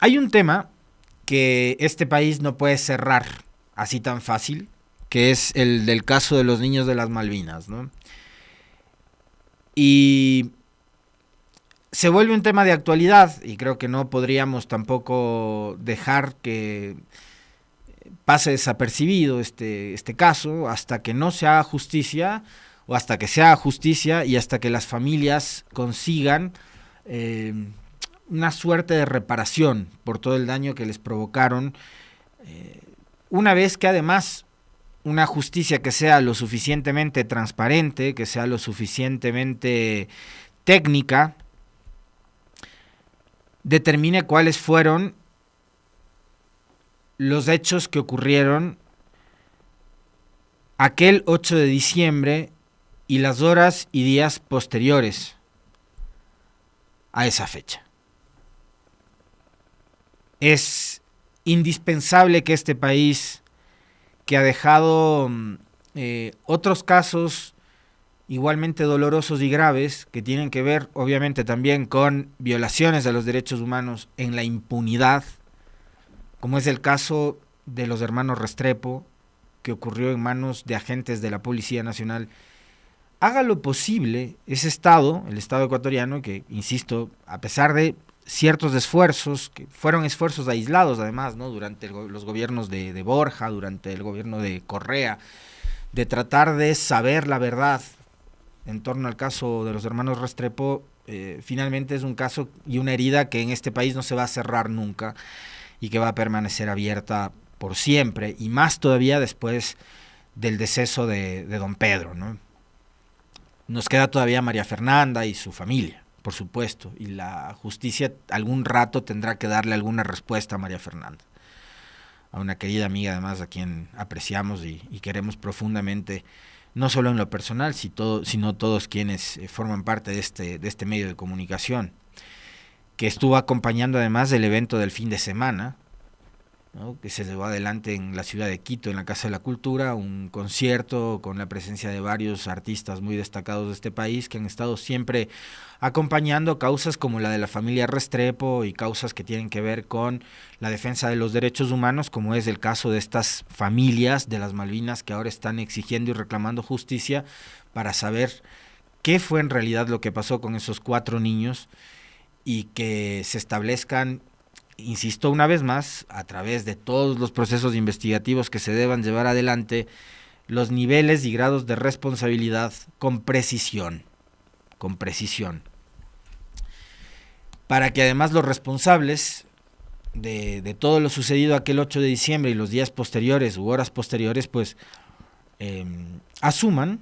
Hay un tema que este país no puede cerrar así tan fácil, que es el del caso de los niños de las Malvinas, ¿no? Y se vuelve un tema de actualidad y creo que no podríamos tampoco dejar que pase desapercibido este caso hasta que no se haga justicia o hasta que se haga justicia y hasta que las familias consigan eh, una suerte de reparación por todo el daño que les provocaron, una vez que además una justicia que sea lo suficientemente transparente, que sea lo suficientemente técnica, determine cuáles fueron los hechos que ocurrieron aquel 8 de diciembre y las horas y días posteriores a esa fecha. Es indispensable que este país, que ha dejado otros casos igualmente dolorosos y graves, que tienen que ver obviamente también con violaciones de los derechos humanos en la impunidad, como es el caso de los hermanos Restrepo, que ocurrió en manos de agentes de la Policía Nacional, haga lo posible ese Estado, el Estado ecuatoriano, que, insisto, a pesar de ciertos esfuerzos, que fueron esfuerzos aislados además, ¿no? Durante los gobiernos de Borja, durante el gobierno de Correa, de tratar de saber la verdad en torno al caso de los hermanos Restrepo, finalmente es un caso y una herida que en este país no se va a cerrar nunca y que va a permanecer abierta por siempre, y más todavía después del deceso de don Pedro, ¿no? Nos queda todavía María Fernanda y su familia, por supuesto, y la justicia algún rato tendrá que darle alguna respuesta a María Fernanda, a una querida amiga además a quien apreciamos y queremos profundamente, no solo en lo personal, sino todos quienes forman parte de este medio de comunicación, que estuvo acompañando además del evento del fin de semana, ¿no? Que se llevó adelante en la ciudad de Quito, en la Casa de la Cultura, un concierto con la presencia de varios artistas muy destacados de este país que han estado siempre acompañando causas como la de la familia Restrepo y causas que tienen que ver con la defensa de los derechos humanos, como es el caso de estas familias de las Malvinas que ahora están exigiendo y reclamando justicia para saber qué fue en realidad lo que pasó con esos 4 niños y que se establezcan, insisto una vez más, a través de todos los procesos investigativos que se deban llevar adelante, los niveles y grados de responsabilidad con precisión, para que además los responsables de todo lo sucedido aquel 8 de diciembre y los días posteriores u horas posteriores, pues asuman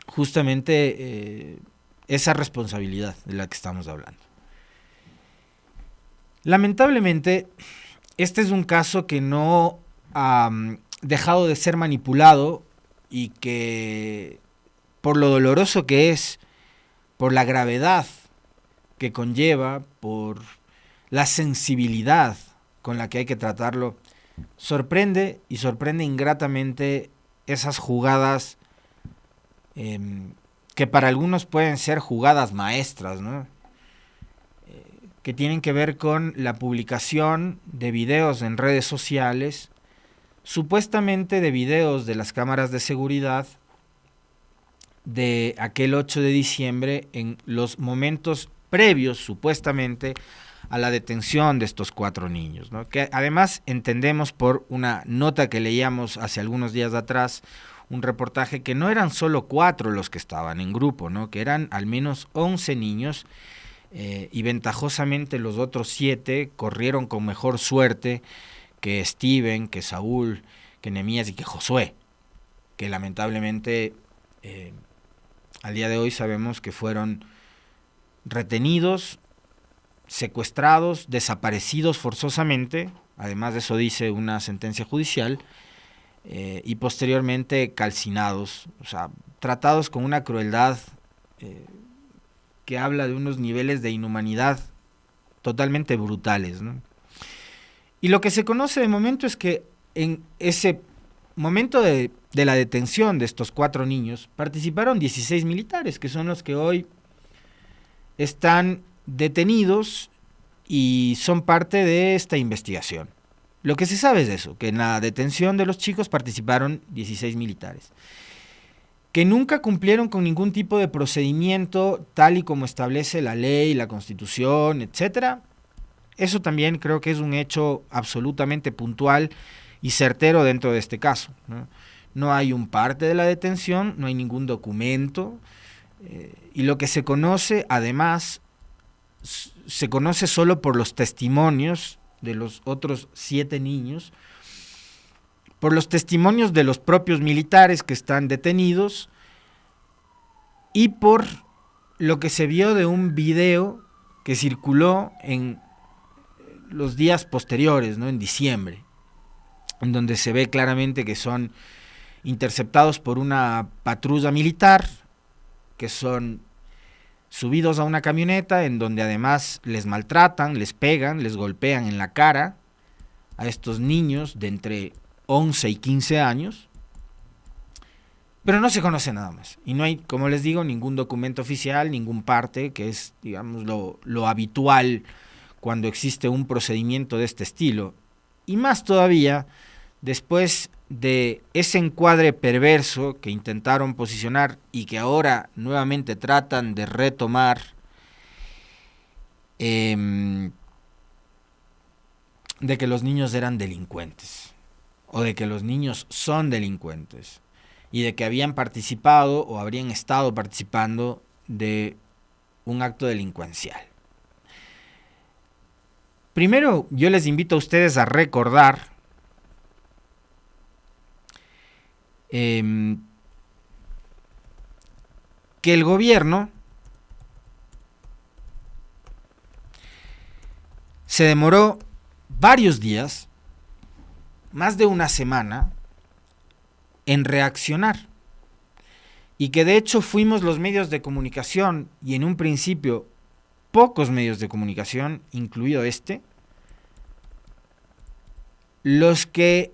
justamente esa responsabilidad de la que estamos hablando. Lamentablemente, este es un caso que no ha dejado de ser manipulado y que, por lo doloroso que es, por la gravedad que conlleva, por la sensibilidad con la que hay que tratarlo, sorprende y sorprende ingratamente esas jugadas que para algunos pueden ser jugadas maestras, ¿no? Que tienen que ver con la publicación de videos en redes sociales, supuestamente de videos de las cámaras de seguridad de aquel 8 de diciembre en los momentos previos, supuestamente, a la detención de estos 4 niños, ¿no? Que además entendemos por una nota que leíamos hace algunos días atrás, un reportaje, que no eran solo 4 los que estaban en grupo, ¿no? Que eran al menos 11 niños, y ventajosamente los otros 7 corrieron con mejor suerte que Steven, que Saúl, que Nehemías y que Josué, que lamentablemente al día de hoy sabemos que fueron retenidos, secuestrados, desaparecidos forzosamente, además de eso dice una sentencia judicial, y posteriormente calcinados, o sea, tratados con una crueldad que habla de unos niveles de inhumanidad totalmente brutales, ¿no? Y lo que se conoce de momento es que en ese momento de la detención de estos 4 niños participaron 16 militares, que son los que hoy están detenidos y son parte de esta investigación. Lo que se sabe es eso, que en la detención de los chicos participaron 16 militares, que nunca cumplieron con ningún tipo de procedimiento tal y como establece la ley, la Constitución, etcétera. Eso también creo que es un hecho absolutamente puntual y certero dentro de este caso, ¿no? No hay un parte de la detención, no hay ningún documento, y lo que se conoce, además, se conoce solo por los testimonios de los otros 7 niños, por los testimonios de los propios militares que están detenidos y por lo que se vio de un video que circuló en los días posteriores, ¿no? En diciembre, en donde se ve claramente que son interceptados por una patrulla militar, que son subidos a una camioneta en donde además les maltratan, les pegan, les golpean en la cara a estos niños de entre 11 y 15 años, pero no se conoce nada más. Y no hay, como les digo, ningún documento oficial, ningún parte, que es, digamos, lo habitual cuando existe un procedimiento de este estilo. Y más todavía, después de ese encuadre perverso que intentaron posicionar y que ahora nuevamente tratan de retomar, de que los niños eran delincuentes, o de que los niños son delincuentes, y de que habían participado o habrían estado participando de un acto delincuencial. Primero, yo les invito a ustedes a recordar que el gobierno se demoró varios días, más de una semana, en reaccionar, y que de hecho fuimos los medios de comunicación, y en un principio pocos medios de comunicación, incluido este, los que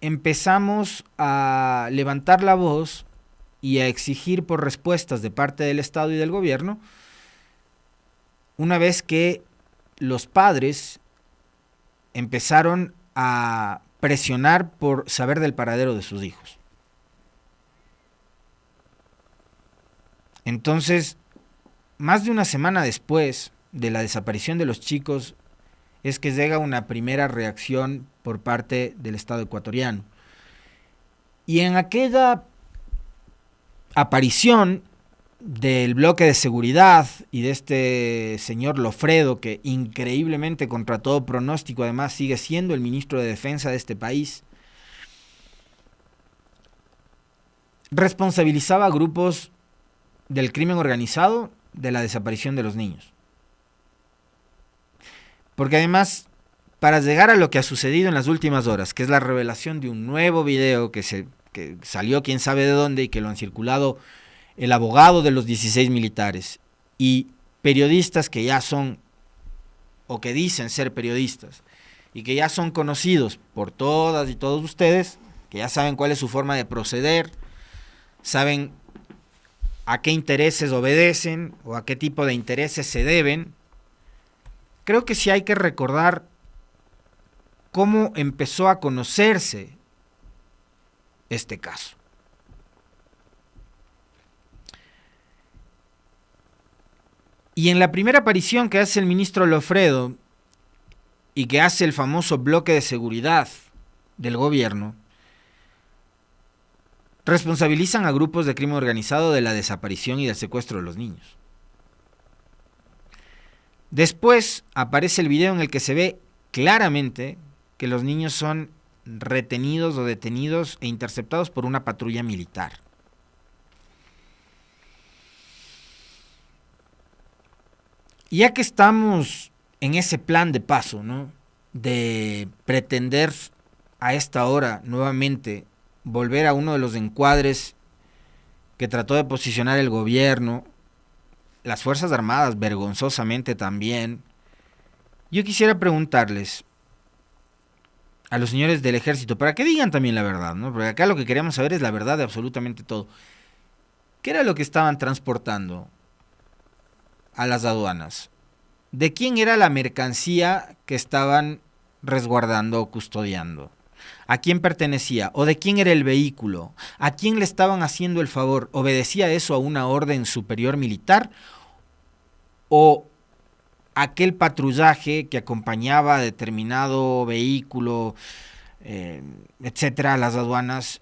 empezamos a levantar la voz y a exigir por respuestas de parte del Estado y del gobierno, una vez que los padres empezaron a presionar por saber del paradero de sus hijos. Entonces, más de una semana después de la desaparición de los chicos, es que llega una primera reacción por parte del Estado ecuatoriano. Y en aquella aparición del bloque de seguridad y de este señor Lofredo, que increíblemente contra todo pronóstico además sigue siendo el ministro de Defensa de este país, responsabilizaba a grupos del crimen organizado de la desaparición de los niños. Porque además, para llegar a lo que ha sucedido en las últimas horas, que es la revelación de un nuevo video que salió quién sabe de dónde y que lo han circulado el abogado de los 16 militares y periodistas que ya son, o que dicen ser periodistas, y que ya son conocidos por todas y todos ustedes, que ya saben cuál es su forma de proceder, saben a qué intereses obedecen o a qué tipo de intereses se deben. Creo que sí hay que recordar cómo empezó a conocerse este caso. Y en la primera aparición que hace el ministro Lofredo y que hace el famoso bloque de seguridad del gobierno, responsabilizan a grupos de crimen organizado de la desaparición y del secuestro de los niños. Después aparece el video en el que se ve claramente que los niños son retenidos o detenidos e interceptados por una patrulla militar. Ya que estamos en ese plan de paso, ¿no?, de pretender a esta hora nuevamente volver a uno de los encuadres que trató de posicionar el gobierno, las Fuerzas Armadas vergonzosamente también, yo quisiera preguntarles a los señores del ejército, para que digan también la verdad, ¿no? Porque acá lo que queremos saber es la verdad de absolutamente todo. ¿Qué era lo que estaban transportando a las aduanas? de quién era la mercancía que estaban resguardando o custodiando, a quién pertenecía o de quién era el vehículo, a quién le estaban haciendo el favor, obedecía eso a una orden superior militar o aquel patrullaje que acompañaba a determinado vehículo, etcétera, a las aduanas,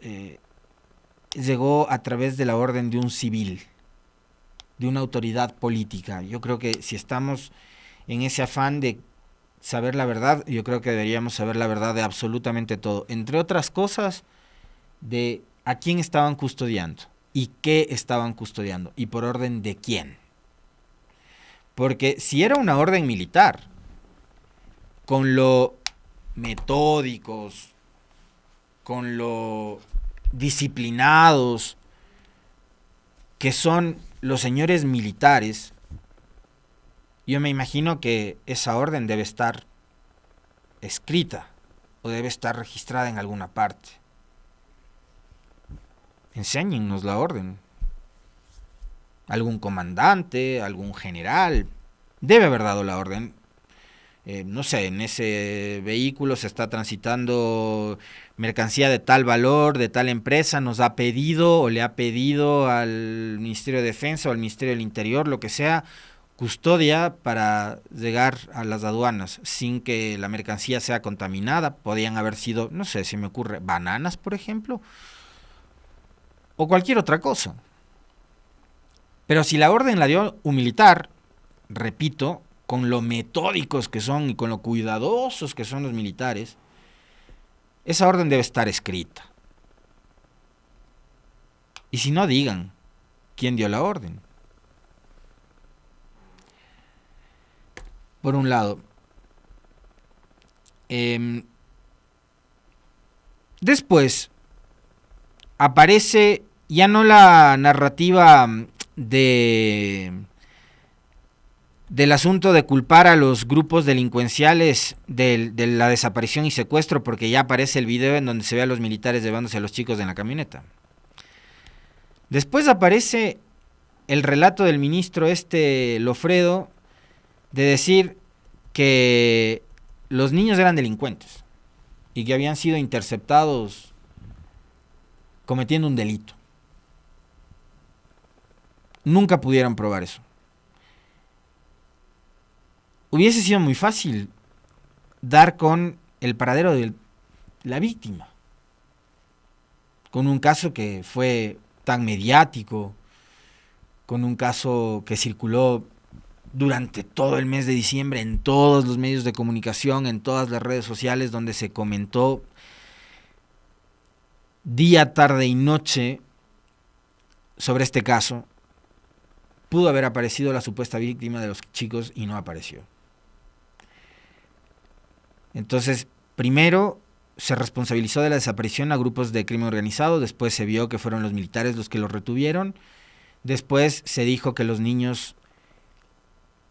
llegó a través de la orden de un civil, de una autoridad política. Yo creo que si estamos en ese afán de saber la verdad, yo creo que deberíamos saber la verdad de absolutamente todo. Entre otras cosas, de a quién estaban custodiando y qué estaban custodiando y por orden de quién. Porque si era una orden militar, con lo metódicos, con lo disciplinados que son los señores militares, yo me imagino que esa orden debe estar escrita o debe estar registrada en alguna parte. Enséñennos la orden. Algún comandante, algún general, debe haber dado la orden. No sé, en ese vehículo se está transitando mercancía de tal valor, de tal empresa, nos ha pedido o le ha pedido al Ministerio de Defensa o al Ministerio del Interior, lo que sea, custodia para llegar a las aduanas sin que la mercancía sea contaminada. Podían haber sido, no sé, si me ocurre, bananas, por ejemplo, o cualquier otra cosa. Pero si la orden la dio un militar, repito, con lo metódicos que son y con lo cuidadosos que son los militares, esa orden debe estar escrita. Y si no, digan quién dio la orden. Por un lado. Después aparece ya no la narrativa del asunto de culpar a los grupos delincuenciales de la desaparición y secuestro, porque ya aparece el video en donde se ve a los militares llevándose a los chicos en la camioneta. Después aparece el relato del ministro Lofredo de decir que los niños eran delincuentes y que habían sido interceptados cometiendo un delito. Nunca pudieron probar eso. Hubiese sido muy fácil dar con el paradero de la víctima, con un caso que fue tan mediático, con un caso que circuló durante todo el mes de diciembre en todos los medios de comunicación, en todas las redes sociales, donde se comentó día, tarde y noche sobre este caso. Pudo haber aparecido la supuesta víctima de los chicos y no apareció. Entonces, primero se responsabilizó de la desaparición a grupos de crimen organizado, después se vio que fueron los militares los que los retuvieron, después se dijo que los niños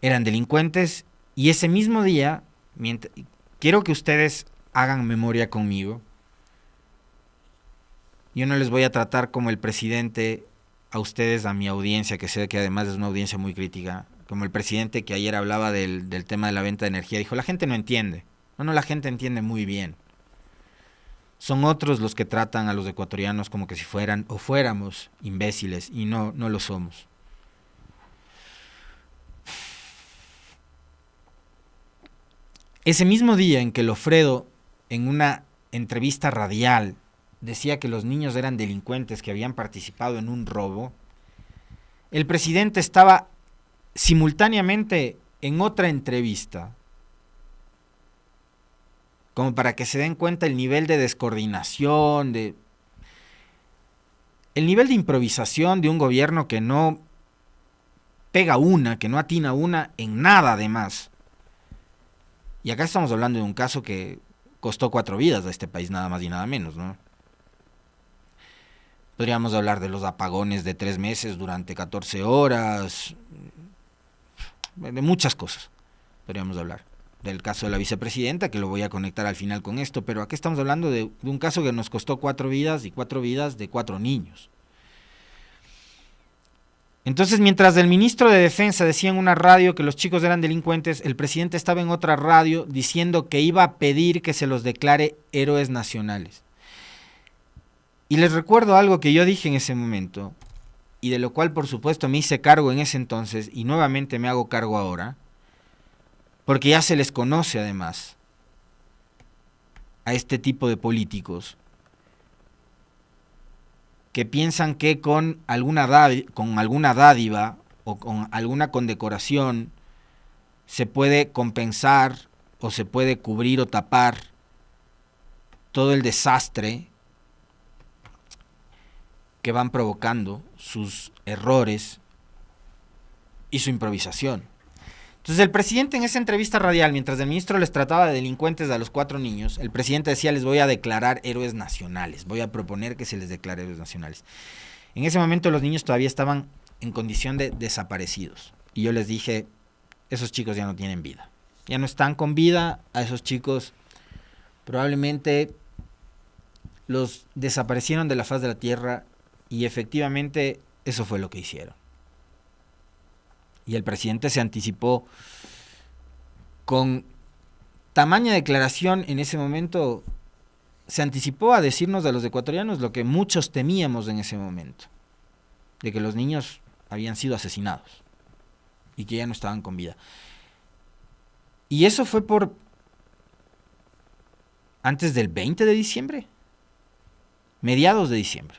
eran delincuentes y ese mismo día, quiero que ustedes hagan memoria conmigo, yo no les voy a tratar como el presidente a ustedes, a mi audiencia, que sé que además es una audiencia muy crítica, como el presidente que ayer hablaba del tema de la venta de energía, dijo, la gente no entiende. No, la gente entiende muy bien. Son otros los que tratan a los ecuatorianos como que si fueran o fuéramos imbéciles, y no lo somos. Ese mismo día en que Lofredo, en una entrevista radial, decía que los niños eran delincuentes que habían participado en un robo, el presidente estaba simultáneamente en otra entrevista, como para que se den cuenta el nivel de descoordinación, el nivel de improvisación de un gobierno que no pega una, que no atina una en nada además. Y acá estamos hablando de un caso que costó 4 vidas a este país, nada más y nada menos, ¿no? Podríamos hablar de los apagones de 3 meses durante 14 horas, de muchas cosas podríamos hablar. Del caso de la vicepresidenta, que lo voy a conectar al final con esto, pero aquí estamos hablando de un caso que nos costó 4 vidas y 4 vidas de 4 niños. Entonces, mientras el ministro de Defensa decía en una radio que los chicos eran delincuentes, el presidente estaba en otra radio diciendo que iba a pedir que se los declare héroes nacionales. Y les recuerdo algo que yo dije en ese momento, y de lo cual por supuesto me hice cargo en ese entonces, y nuevamente me hago cargo ahora, porque ya se les conoce además a este tipo de políticos que piensan que con alguna dádiva o con alguna condecoración se puede compensar o se puede cubrir o tapar todo el desastre que van provocando, sus errores y su improvisación. Entonces el presidente en esa entrevista radial, mientras el ministro les trataba de delincuentes a los 4 niños, el presidente decía: les voy a declarar héroes nacionales, voy a proponer que se les declare héroes nacionales. En ese momento los niños todavía estaban en condición de desaparecidos. Y yo les dije: esos chicos ya no tienen vida. Ya no están con vida. A esos chicos probablemente los desaparecieron de la faz de la tierra, y efectivamente eso fue lo que hicieron. Y el presidente se anticipó con tamaña declaración en ese momento, se anticipó a decirnos a los ecuatorianos lo que muchos temíamos en ese momento, de que los niños habían sido asesinados y que ya no estaban con vida. Y eso fue por antes del 20 de diciembre, mediados de diciembre.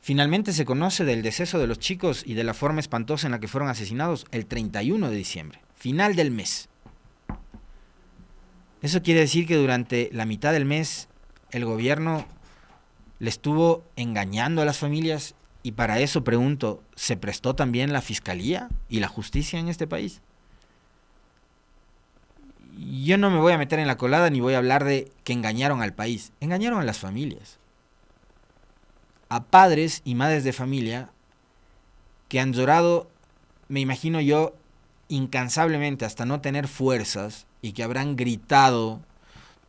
Finalmente se conoce del deceso de los chicos y de la forma espantosa en la que fueron asesinados el 31 de diciembre, final del mes. Eso quiere decir que durante la mitad del mes el gobierno le estuvo engañando a las familias, y para eso pregunto, ¿se prestó también la fiscalía y la justicia en este país? Yo no me voy a meter en la colada ni voy a hablar de que engañaron al país, engañaron a las familias. A padres y madres de familia que han llorado, me imagino yo, incansablemente hasta no tener fuerzas, y que habrán gritado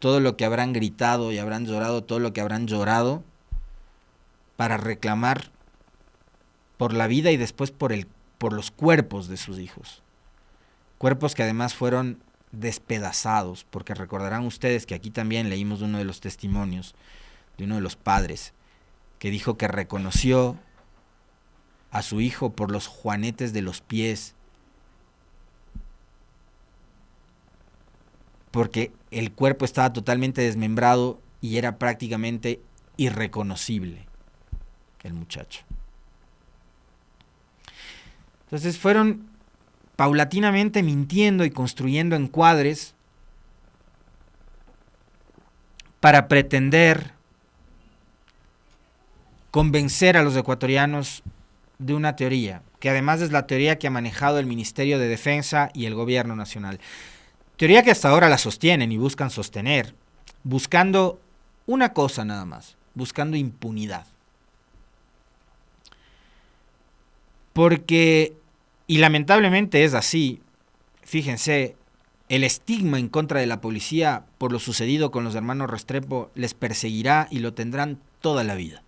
todo lo que habrán gritado y habrán llorado todo lo que habrán llorado para reclamar por la vida y después por los cuerpos de sus hijos. Cuerpos que además fueron despedazados, porque recordarán ustedes que aquí también leímos uno de los testimonios de uno de los padres que dijo que reconoció a su hijo por los juanetes de los pies, porque el cuerpo estaba totalmente desmembrado y era prácticamente irreconocible el muchacho. Entonces fueron paulatinamente mintiendo y construyendo encuadres para pretender convencer a los ecuatorianos de una teoría, que además es la teoría que ha manejado el Ministerio de Defensa y el Gobierno Nacional. Teoría que hasta ahora la sostienen y buscan sostener, buscando una cosa nada más, buscando impunidad. Porque, y lamentablemente es así, fíjense, el estigma en contra de la policía por lo sucedido con los hermanos Restrepo les perseguirá y lo tendrán toda la vida.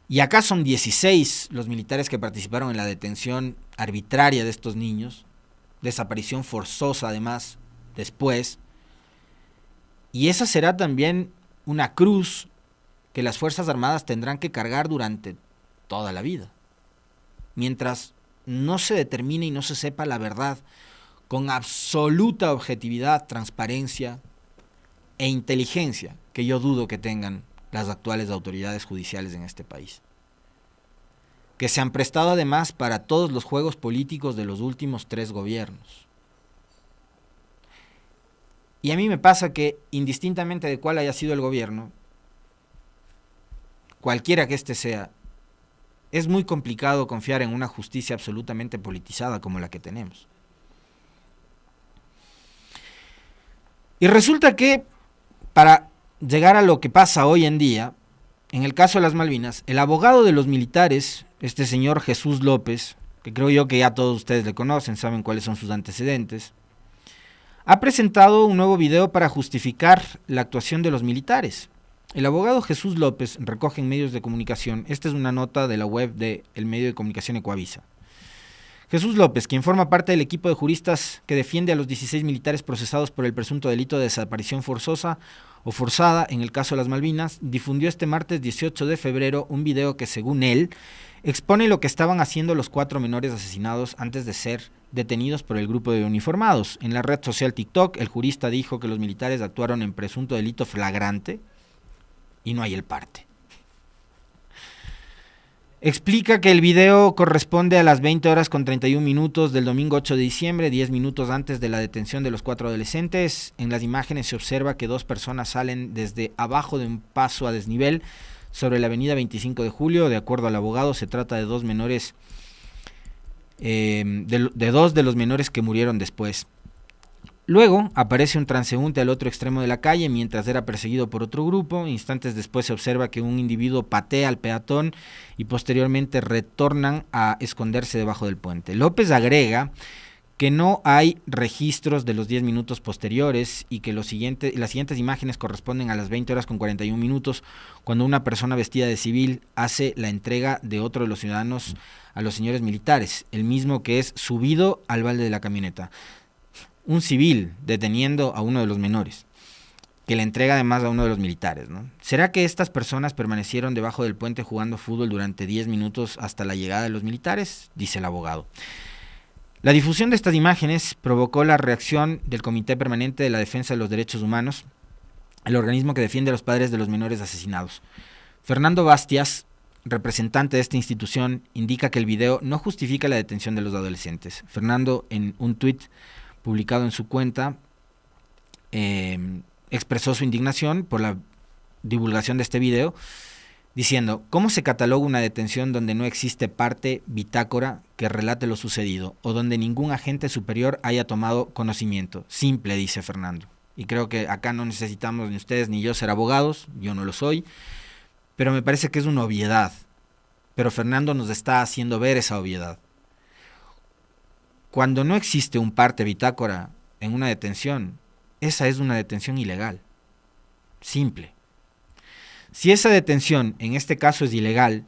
Y acá son 16 los militares que participaron en la detención arbitraria de estos niños, desaparición forzosa además después, y esa será también una cruz que las Fuerzas Armadas tendrán que cargar durante toda la vida, mientras no se determine y no se sepa la verdad con absoluta objetividad, transparencia e inteligencia, que yo dudo que tengan las actuales autoridades judiciales en este país, que se han prestado además para todos los juegos políticos de los últimos 3 gobiernos. Y a mí me pasa que, indistintamente de cuál haya sido el gobierno, cualquiera que éste sea, es muy complicado confiar en una justicia absolutamente politizada como la que tenemos. Y resulta que, para llegar a lo que pasa hoy en día, en el caso de las Malvinas, el abogado de los militares, este señor Jesús López, que creo yo que ya todos ustedes le conocen, saben cuáles son sus antecedentes, ha presentado un nuevo video para justificar la actuación de los militares. El abogado Jesús López recoge en medios de comunicación, esta es una nota de la web del medio de comunicación Ecuavisa. Jesús López, quien forma parte del equipo de juristas que defiende a los 16 militares procesados por el presunto delito de desaparición forzosa o forzada en el caso de las Malvinas, difundió este martes 18 de febrero un video que, según él, expone lo que estaban haciendo los 4 menores asesinados antes de ser detenidos por el grupo de uniformados. En la red social TikTok, el jurista dijo que los militares actuaron en presunto delito flagrante y no hay el parte. Explica que el video corresponde a las 20 horas con 31 minutos del domingo 8 de diciembre, 10 minutos antes de la detención de los 4 adolescentes. En las imágenes se observa que 2 personas salen desde abajo de un paso a desnivel sobre la avenida 25 de Julio. De acuerdo al abogado, se trata de 2 menores, de 2 de los menores que murieron después. Luego aparece un transeúnte al otro extremo de la calle mientras era perseguido por otro grupo. Instantes después se observa que un individuo patea al peatón y posteriormente retornan a esconderse debajo del puente. López agrega que no hay registros de los 10 minutos posteriores y que las siguientes imágenes corresponden a las 20 horas con 41 minutos, cuando una persona vestida de civil hace la entrega de otro de los ciudadanos a los señores militares, el mismo que es subido al balde de la camioneta. Un civil deteniendo a uno de los menores, que le entrega además a uno de los militares, ¿no? ¿Será que estas personas permanecieron debajo del puente jugando fútbol durante 10 minutos hasta la llegada de los militares? Dice el abogado. La difusión de estas imágenes provocó la reacción del Comité Permanente de la Defensa de los Derechos Humanos, el organismo que defiende a los padres de los menores asesinados. Fernando Bastias, representante de esta institución, indica que el video no justifica la detención de los adolescentes. Fernando, en un tuit publicado en su cuenta, expresó su indignación por la divulgación de este video, diciendo: ¿cómo se cataloga una detención donde no existe parte bitácora que relate lo sucedido o donde ningún agente superior haya tomado conocimiento? Simple, dice Fernando. Y creo que acá no necesitamos ni ustedes ni yo ser abogados, yo no lo soy, pero me parece que es una obviedad. Pero Fernando nos está haciendo ver esa obviedad. Cuando no existe un parte bitácora en una detención, esa es una detención ilegal. Simple. Si esa detención, en este caso, es ilegal,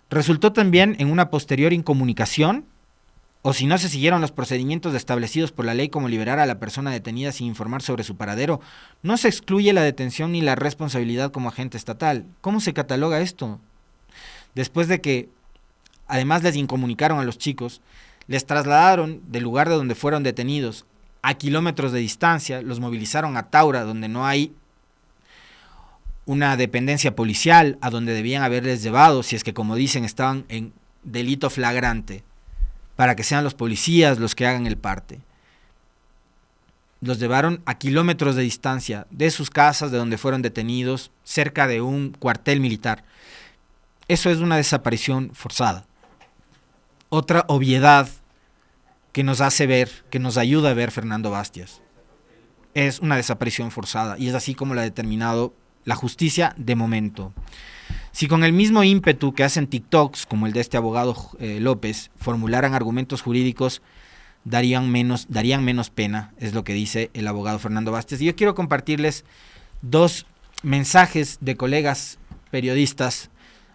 resultó también en una posterior incomunicación, o si no se siguieron los procedimientos establecidos por la ley como liberar a la persona detenida sin informar sobre su paradero, no se excluye la detención ni la responsabilidad como agente estatal. ¿Cómo se cataloga esto? Después de que, además, les incomunicaron a los chicos, les trasladaron del lugar de donde fueron detenidos a kilómetros de distancia, los movilizaron a Taura, donde no hay una dependencia policial, a donde debían haberles llevado, si es que, como dicen, estaban en delito flagrante, para que sean los policías los que hagan el parte. Los llevaron a kilómetros de distancia de sus casas, de donde fueron detenidos, cerca de un cuartel militar. Eso es una desaparición forzada. Otra obviedad que nos hace ver, que nos ayuda a ver Fernando Bastias, es una desaparición forzada, y es así como la ha determinado la justicia de momento. Si con el mismo ímpetu que hacen TikToks, como el de este abogado López, formularan argumentos jurídicos, darían menos pena, es lo que dice el abogado Fernando Bastias. Y yo quiero compartirles 2 mensajes de colegas periodistas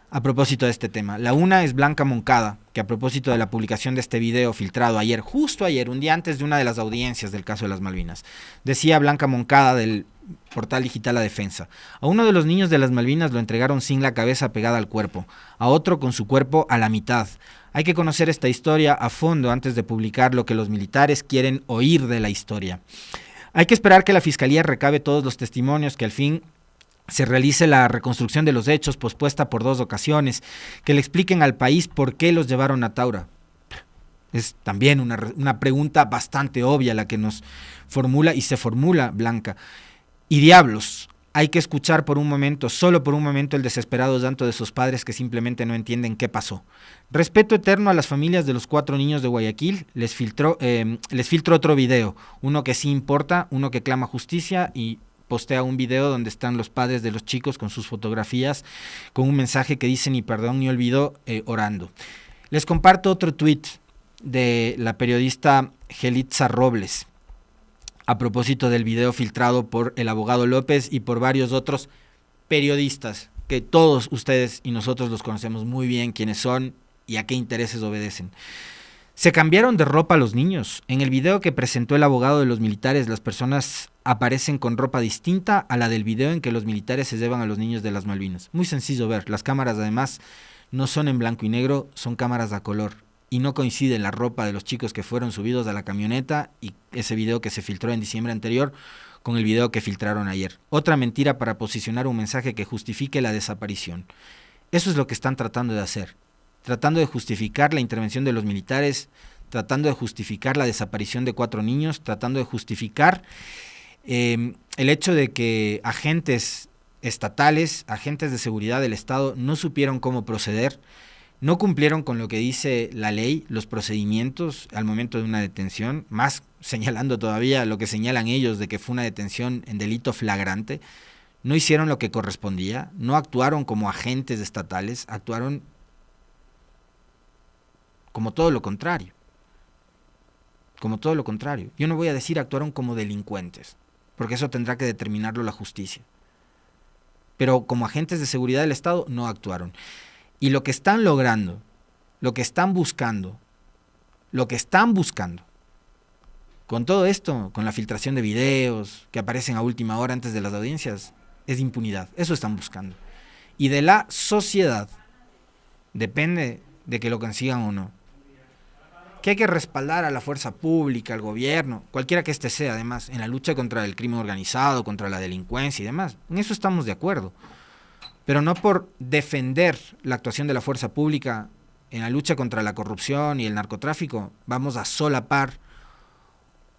a propósito de este tema. La una es Blanca Moncada, que a propósito de la publicación de este video filtrado ayer, justo ayer, un día antes de una de las audiencias del caso de las Malvinas, decía Blanca Moncada del portal digital La Defensa: a uno de los niños de las Malvinas lo entregaron sin la cabeza pegada al cuerpo, a otro con su cuerpo a la mitad. Hay que conocer esta historia a fondo antes de publicar lo que los militares quieren oír de la historia. Hay que esperar que la Fiscalía recabe todos los testimonios, que al fin se realice la reconstrucción de los hechos pospuesta por 2 ocasiones, que le expliquen al país por qué los llevaron a Taura. Es también una pregunta bastante obvia la que nos formula y se formula Blanca. Y diablos, hay que escuchar por un momento, solo por un momento, el desesperado llanto de sus padres que simplemente no entienden qué pasó. Respeto eterno a las familias de los 4 niños de Guayaquil. Les filtro otro video, uno que sí importa, uno que clama justicia, y postea un video donde están los padres de los chicos con sus fotografías, con un mensaje que dice: ni perdón ni olvido, orando. Les comparto otro tuit de la periodista Gelitza Robles a propósito del video filtrado por el abogado López y por varios otros periodistas, que todos ustedes y nosotros los conocemos muy bien quiénes son y a qué intereses obedecen. Se cambiaron de ropa los niños. En el video que presentó el abogado de los militares, las personas aparecen con ropa distinta a la del video en que los militares se llevan a los niños de las Malvinas. Muy sencillo ver. Las cámaras además no son en blanco y negro, son cámaras a color. Y no coincide la ropa de los chicos que fueron subidos a la camioneta y ese video que se filtró en diciembre anterior con el video que filtraron ayer. Otra mentira para posicionar un mensaje que justifique la desaparición. Eso es lo que están tratando de hacer. Tratando de justificar la intervención de los militares, tratando de justificar la desaparición de 4 niños, tratando de justificar el hecho de que agentes estatales, agentes de seguridad del Estado no supieron cómo proceder, no cumplieron con lo que dice la ley, los procedimientos al momento de una detención, más señalando todavía lo que señalan ellos de que fue una detención en delito flagrante. No hicieron lo que correspondía, no actuaron como agentes estatales, actuaron como todo lo contrario. Como todo lo contrario. Yo no voy a decir actuaron como delincuentes, porque eso tendrá que determinarlo la justicia. Pero como agentes de seguridad del Estado no actuaron. Y lo que están logrando, lo que están buscando, con todo esto, con la filtración de videos que aparecen a última hora antes de las audiencias, es impunidad. Eso están buscando. Y de la sociedad depende de que lo consigan o no. Que hay que respaldar a la fuerza pública, al gobierno, cualquiera que éste sea, además, en la lucha contra el crimen organizado, contra la delincuencia y demás. En eso estamos de acuerdo. Pero no por defender la actuación de la fuerza pública en la lucha contra la corrupción y el narcotráfico, vamos a solapar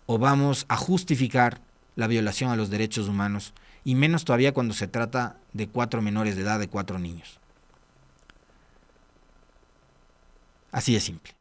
o vamos a justificar la violación a los derechos humanos, y menos todavía cuando se trata de 4 menores de edad, de 4 niños. Así de simple.